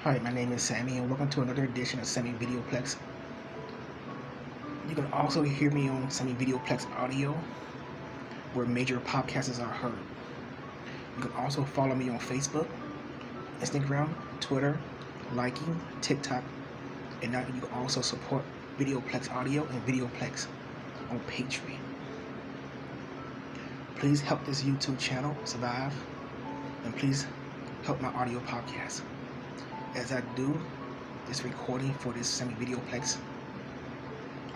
Hi, my name is Sammy, and welcome to another edition of Sammy Videoplex. You can also hear me on Sammy Videoplex Audio, where major podcasts are heard. You can also follow me on Facebook, Instagram, Twitter, liking, TikTok, and now you can also support Videoplex Audio and Videoplex on Patreon. Please help this YouTube channel survive, and please help my audio podcast. As I do this recording for this Sammy Videoplex,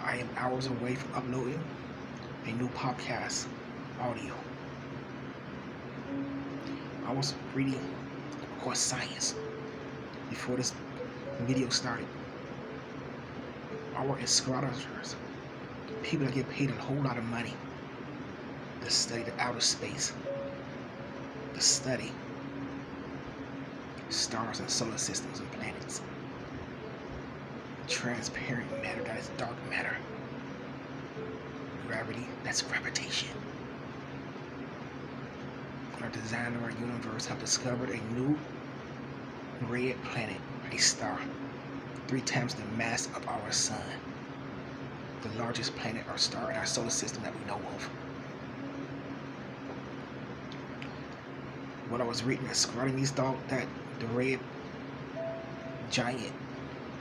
I am hours away from uploading a new podcast audio. I was reading, of course, science before this video started. Our astronomers, people that get paid a whole lot of money to study the outer space, to study stars and solar systems and planets. Transparent matter, that is dark matter. Gravity, that's gravitation. Our designer of our universe have discovered a new red planet, a star, 3 times the mass of our sun. The largest planet or star in our solar system that we know of. What I was reading, astronomers thought that the red giant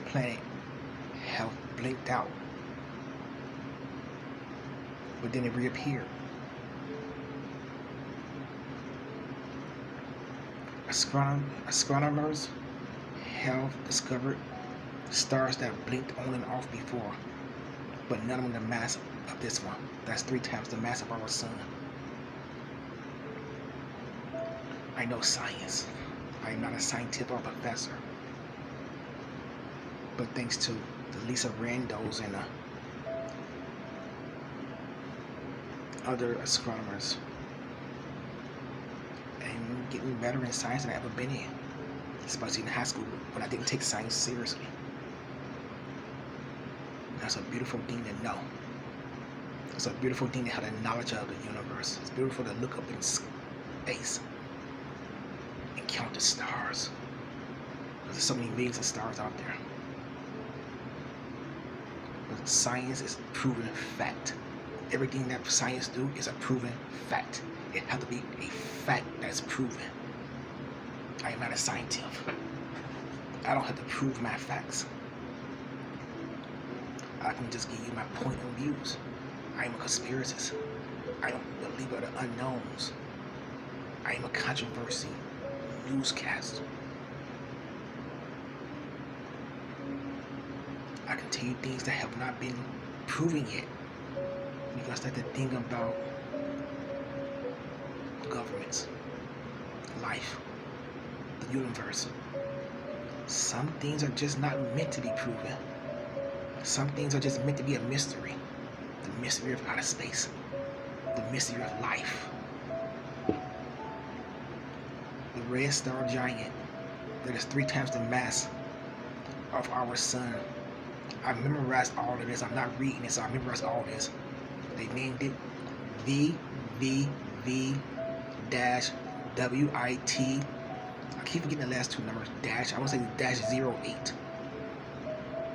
planet have blinked out, but then it reappeared. Astronomers have discovered stars that blinked on and off before, but none of them the mass of this one. That's 3 times the mass of our sun. I know science. I am not a scientific or professor, but thanks to the Lisa Randos and other astronomers, I'm getting better in science than I've ever been in, especially in high school when I didn't take science seriously. That's a beautiful thing to know. It's a beautiful thing to have the knowledge of the universe. It's beautiful to look up in space and count the stars. There's so many millions of stars out there. But science is proven fact. Everything that science do is a proven fact. It has to be a fact that's proven. I am not a scientist. I don't have to prove my facts. I can just give you my point of views. I am a conspiracist. I don't believe in the unknowns. I am a controversy newscaster. I can tell you things that have not been proven yet, because that's the thing about governments, life, the universe. Some things are just not meant to be proven. Some things are just meant to be a mystery. The mystery of outer space, the mystery of life. The red star giant that is 3 times the mass of our sun. I memorized all of this. I'm not reading this, so I memorized all this. They named it VVV-WIT. I keep forgetting the last 2 numbers. Dash. I want to say -08.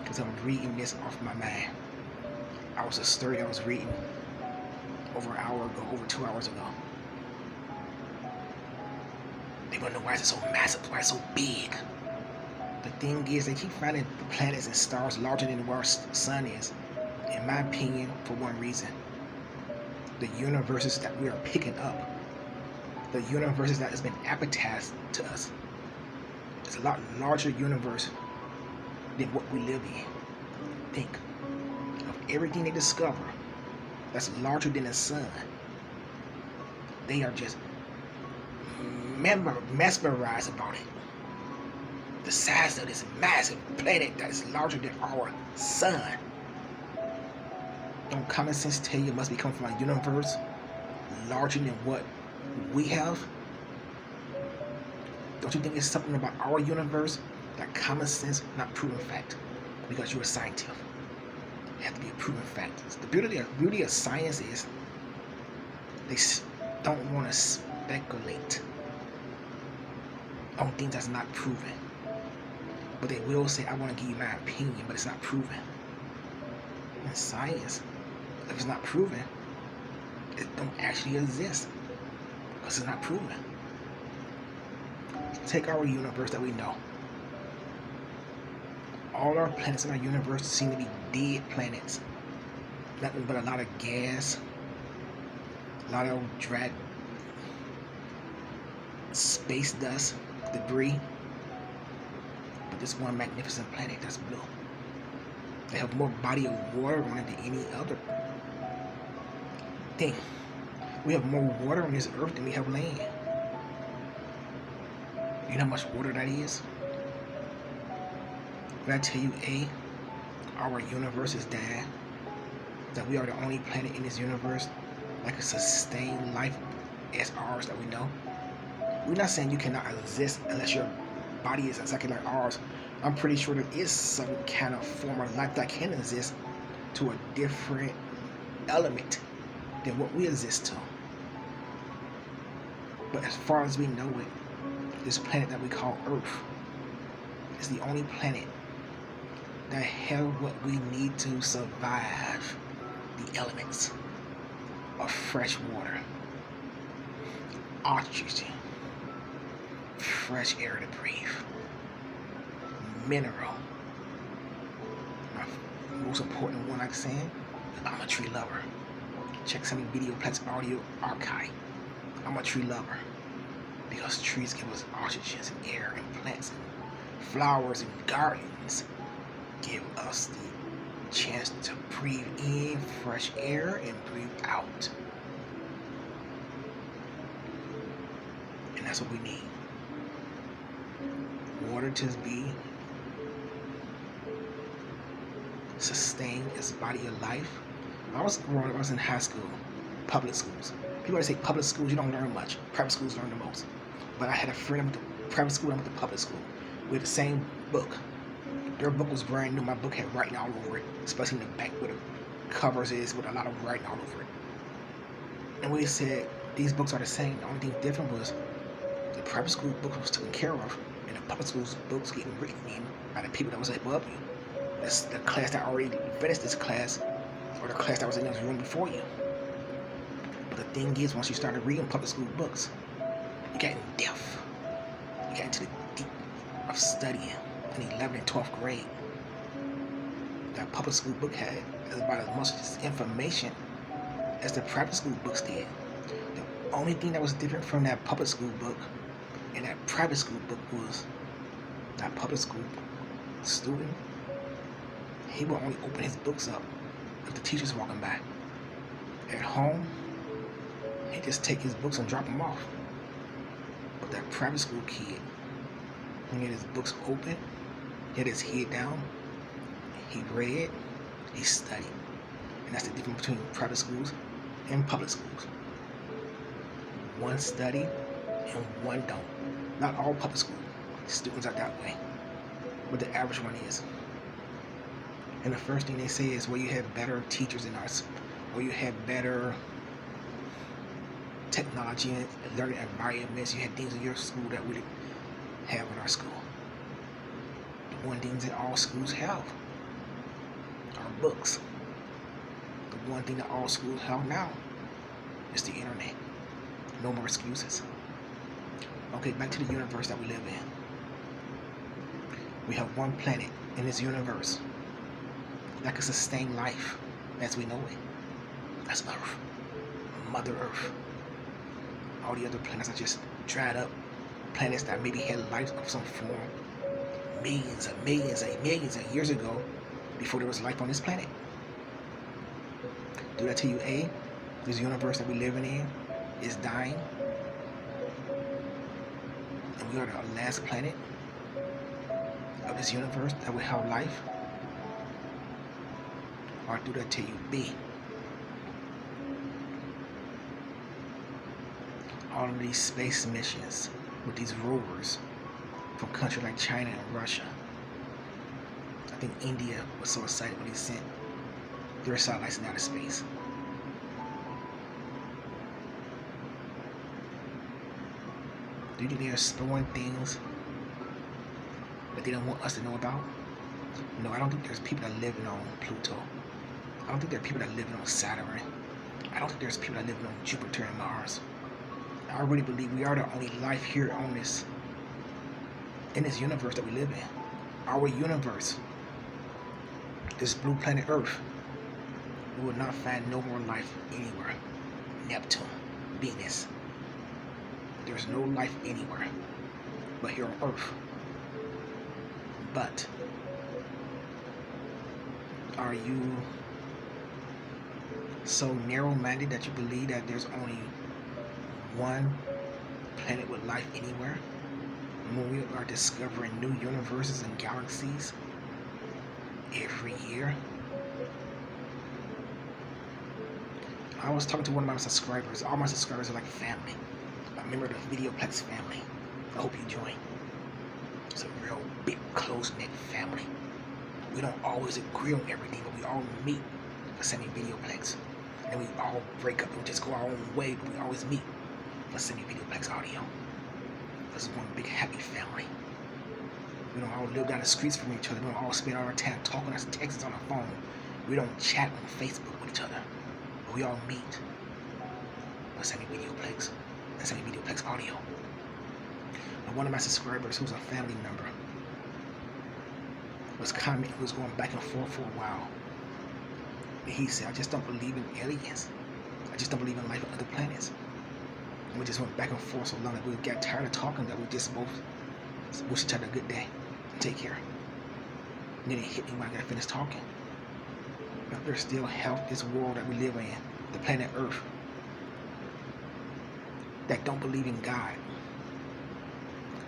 Because I'm reading this off my mind. I was a story I was reading over an hour ago, over 2 hours ago. They want to know why it's so massive, why it's so big. The thing is, they keep finding planets and stars larger than where our sun is. In my opinion, for one reason. The universes that we are picking up, the universes that has been advertised to us, it's a lot larger universe than what we live in. Think of everything they discover that's larger than the sun. They are just mesmerized about it. The size of this massive planet that is larger than our sun. Don't common sense tell you it must be coming from a universe larger than what we have? Don't you think it's something about our universe that common sense not proven fact? Because you're a scientist, it has to be a proven fact. The beauty of science is they don't want to speculate on things that's not proven. But they will say, I want to give you my opinion, but it's not proven. In science, if it's not proven, it don't actually exist because it's not proven. Take our universe that we know. All our planets in our universe seem to be dead planets. Nothing but a lot of gas, a lot of drag, space dust, debris. But this one magnificent planet that's blue. They have more body of water on it than any other thing. We have more water on this earth than we have land. You know how much water that is? When I tell you, our universe is dying, that we are the only planet in this universe that can sustain life as ours that we know. We're not saying you cannot exist unless your body is exactly like ours. I'm pretty sure there is some kind of form of life that can exist to a different element than what we exist to. But as far as we know it, this planet that we call Earth is the only planet that have what we need to survive the elements of fresh water, oxygen, fresh air to breathe, mineral. The most important one, like saying, I'm a tree lover. Check some video plus audio archive. I'm a tree lover because trees give us oxygen and air, and plants and flowers and gardens give us the chance to breathe in fresh air and breathe out. And that's what we need. Water to be sustained as body of life. When I was growing up, I was in high school, public schools. People always say public schools, you don't learn much. Private schools learn the most. But I had a friend with the private school, I went to public school. We had the same book. Their book was brand new. My book had writing all over it, especially in the back where the covers is with a lot of writing all over it. And we said these books are the same. The only thing different was the private school book was taken care of, and the public school's books getting written in by the people that was above you. That's the class that already finished this class, or the class that was in this room before you. But the thing is, once you started reading public school books, you got in depth. You got into the deep of studying in 11th and 12th grade. That public school book had about as much information as the private school books did. The only thing that was different from that public school book and that private school book was that public school student, he would only open his books up if the teacher's walking by. At home, he'd just take his books and drop them off. But that private school kid, when he had his books open, he had his head down, he read, he studied. And that's the difference between private schools and public schools. One study and one don't. Not all public school students are that way, but the average one is. And the first thing they say is, well, you have better teachers in ours, or you have better technology and learning environments. You had things in your school that we didn't have in our school. The one things that all schools have are books. The one thing that all schools have now is the internet. No more excuses. Okay, back to the universe that we live in. We have one planet in this universe that can sustain life as we know it. That's Earth, Mother Earth. All the other planets are just dried up planets that maybe had life of some form millions and millions and millions of years ago before there was life on this planet. Do that to you, this universe that we're living in is dying, and we are the last planet of this universe that will have life. Or do that to you, B. All of these space missions with these rovers from countries like China and Russia. I think India was so excited when they sent their satellites in outer space. Do you think they're storing things that they don't want us to know about? No, I don't think there's people that living on Pluto. I don't think there are people that living on Saturn. I don't think there's people that living on Jupiter and Mars. I really believe we are the only life here on in this universe that we live in. Our universe, this blue planet Earth, we will not find no more life anywhere. Neptune, Venus. There's no life anywhere but here on Earth. But are you so narrow-minded that you believe that there's only one planet with life anywhere? When we are discovering new universes and galaxies every year. I was talking to one of my subscribers. All my subscribers are like family. A member of the Videoplex family. I hope you join. It's a real big, close-knit family. We don't always agree on everything, but we all meet for Semi Videoplex. And we all break up and just go our own way, but we always meet for Semi Videoplex audio. This is one big happy family. We don't all live down the streets from each other. We don't all spend our time talking as texts on the phone. We don't chat on Facebook with each other. But we all meet for Semi Videoplex and Semi Videoplex audio. And one of my subscribers, who's a family member, was going back and forth for a while. And he said, I just don't believe in aliens. I just don't believe in life on other planets. And we just went back and forth so long that we got tired of talking that we just both wish each other a good day and take care. And then it hit me when I got finished talking. If there's still health, this world that we live in, the planet Earth, that don't believe in God,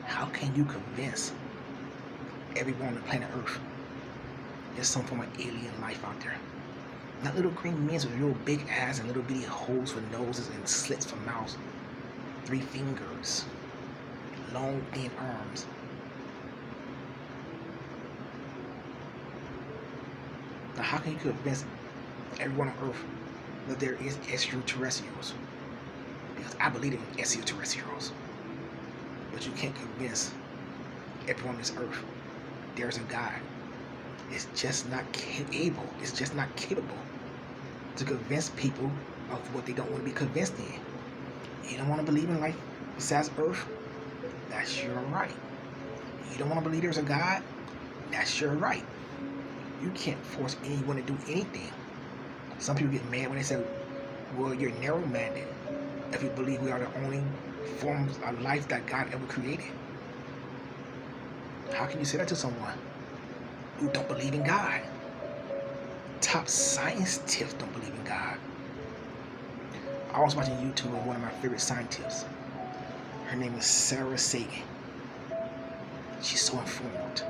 how can you convince everyone on the planet Earth there's some form of alien life out there? Not little green men with real big eyes and little bitty holes for noses and slits for mouths. 3 fingers, long thin arms. Now how can you convince everyone on Earth that there is extraterrestrials? Because I believe in extraterrestrials. But you can't convince everyone on this Earth there's a God. It's just not able. It's just not capable to convince people of what they don't want to be convinced in. You don't want to believe in life besides Earth? That's your right. You don't want to believe there's a God? That's your right. You can't force anyone to do anything. Some people get mad when they say, well, you're narrow-minded if you believe we are the only forms of life that God ever created. How can you say that to someone who don't believe in God? Top scientists don't believe in God. I was watching YouTube with one of my favorite scientists. Her name is Sarah Sagan. She's so informed.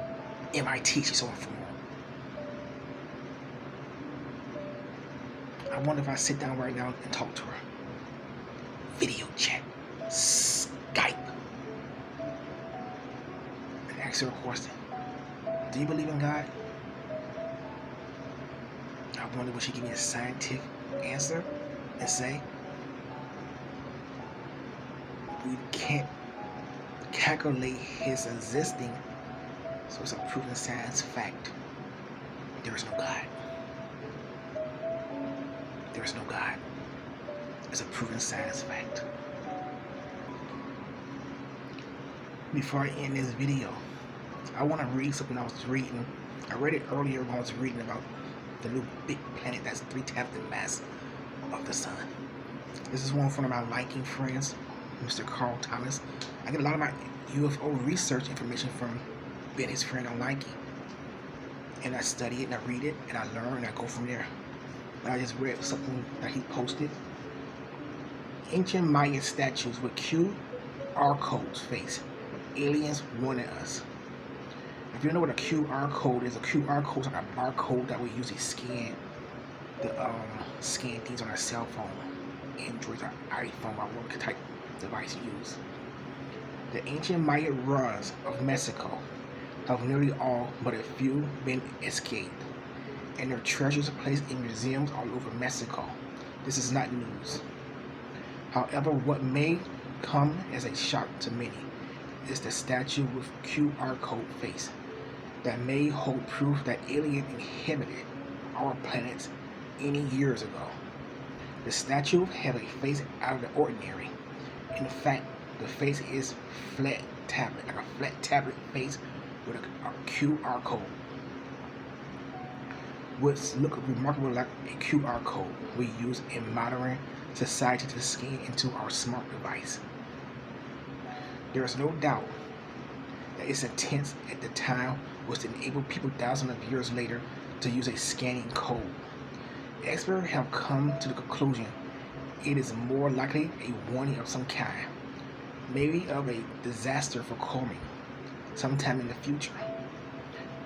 MIT, she's so informed. I wonder if I sit down right now and talk to her. Video chat. Skype. And ask her a question. Do you believe in God? I wonder would she give me a scientific answer and say, we can't calculate his existing, so it's a proven science fact. There is no God. There is no God. It's a proven science fact. Before I end this video, I want to read something I was reading. I read it earlier when I was reading about the new big planet that's 3 times the mass of the sun. This is one from my liking friends, Mr. Carl Thomas. I get a lot of my UFO research information from being his friend on liking. And I study it and I read it and I learn and I go from there. But I just read something that he posted. Ancient Mayan statues with QR codes face aliens warning us. If you know what a QR code is like a barcode that we usually scan things on our cell phone, Android or iPhone, or whatever type device you use. The ancient Mayan ruins of Mexico have nearly all but a few been escaped, and their treasures are placed in museums all over Mexico. This is not news. However, what may come as a shock to many is the statue with QR code face. that may hold proof that aliens inhabited our planet any years ago. The statue had a face out of the ordinary. In fact, the face is flat tablet, like a flat tablet face with a QR code, which look remarkably like a QR code we use in modern society to scan into our smart device. There is no doubt that its intent at the time was to enable people thousands of years later to use a scanning code. Experts have come to the conclusion it is more likely a warning of some kind, maybe of a disaster for coming sometime in the future.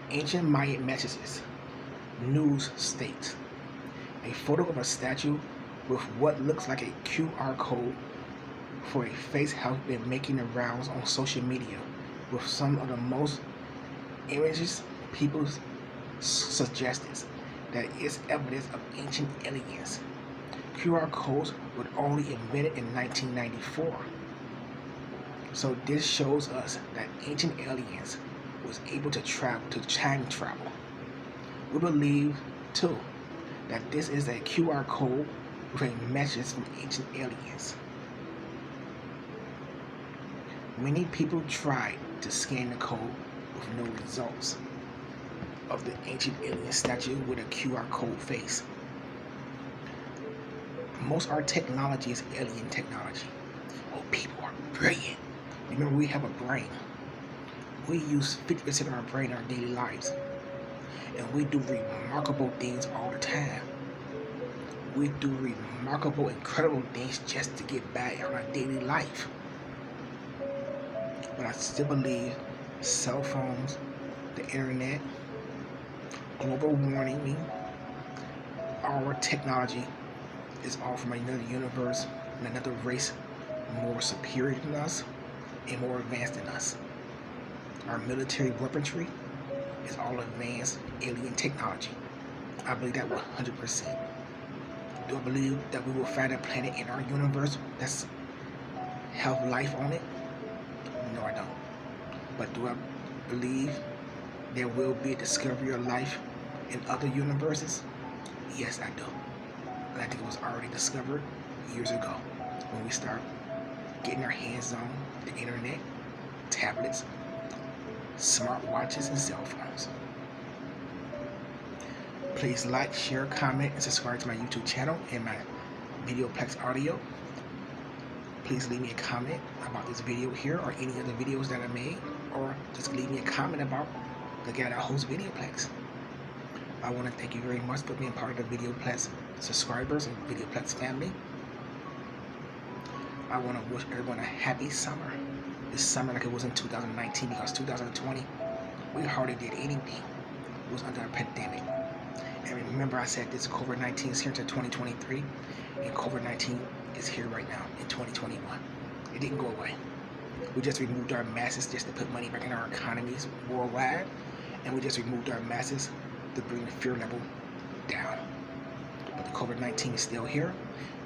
Ancient Mayan messages, news states, a photo of a statue with what looks like a QR code for a face has been making the rounds on social media, with some of the most images people suggested that it's evidence of ancient aliens. QR codes were only invented in 1994. So this shows us that ancient aliens was able to travel, to time travel. We believe too that this is a QR code with a message from ancient aliens. Many people tried to scan the code with no results of the ancient alien statue with a QR code face. Most of our technology is alien technology. Oh, people are brilliant. Remember, we have a brain. We use 50% of our brain in our daily lives. And we do remarkable things all the time. We do remarkable, incredible things just to get by in our daily life. But I still believe cell phones, the internet, global warming, our technology is all from another universe and another race more superior than us and more advanced than us. Our military weaponry is all advanced alien technology. I believe that 100%. Do I believe that we will find a planet in our universe that's have life on it? No, I don't. But do I believe there will be a discovery of life in other universes? Yes, I do. And I think it was already discovered years ago when we start getting our hands on the internet, tablets, smartwatches, and cell phones. Please like, share, comment, and subscribe to my YouTube channel and my Videoplex audio. Please leave me a comment about this video here or any other videos that I made, or just leave me a comment about the guy that hosts Videoplex. I want to thank you very much for being part of the Videoplex subscribers and Videoplex family. I want to wish everyone a happy summer. This summer like it was in 2019, because 2020, we hardly did anything. It was under a pandemic. And remember, I said this COVID-19 is here until 2023, and COVID-19 is here right now in 2021. It didn't go away. We just removed our masks just to put money back in our economies worldwide, and we just removed our masks to bring the fear level down. But the COVID-19 is still here.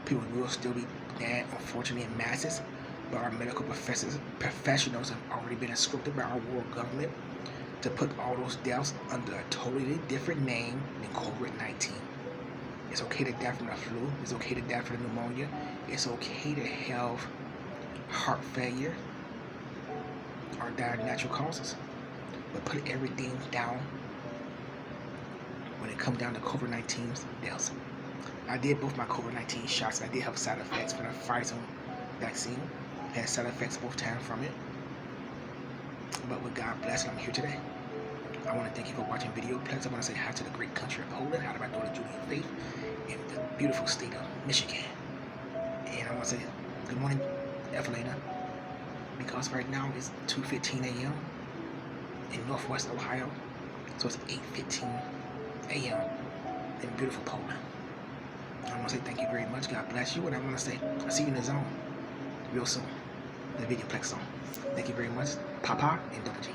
People will still be dead, unfortunately, in masses, but our medical professionals have already been instructed by our world government to put all those deaths under a totally different name than COVID-19. It's okay to die from the flu. It's okay to die from the pneumonia. It's okay to have heart failure or die of natural causes. But put everything down when it comes down to COVID-19's deaths. I did both my COVID-19 shots. I did have side effects from the Pfizer vaccine. I had side effects both times from it. But with God bless, I'm here today. I want to thank you for watching Videoplex. I want to say hi to the great country of Poland, hi to my daughter Julie and Faith, in the beautiful state of Michigan. And I want to say good morning, Evelina, because right now it's 2:15 a.m. in Northwest Ohio, so it's 8:15 a.m. in beautiful Poland. I want to say thank you very much. God bless you, and I want to say I'll see you in the zone real soon, the Videoplex zone. Thank you very much, Papa and Double G.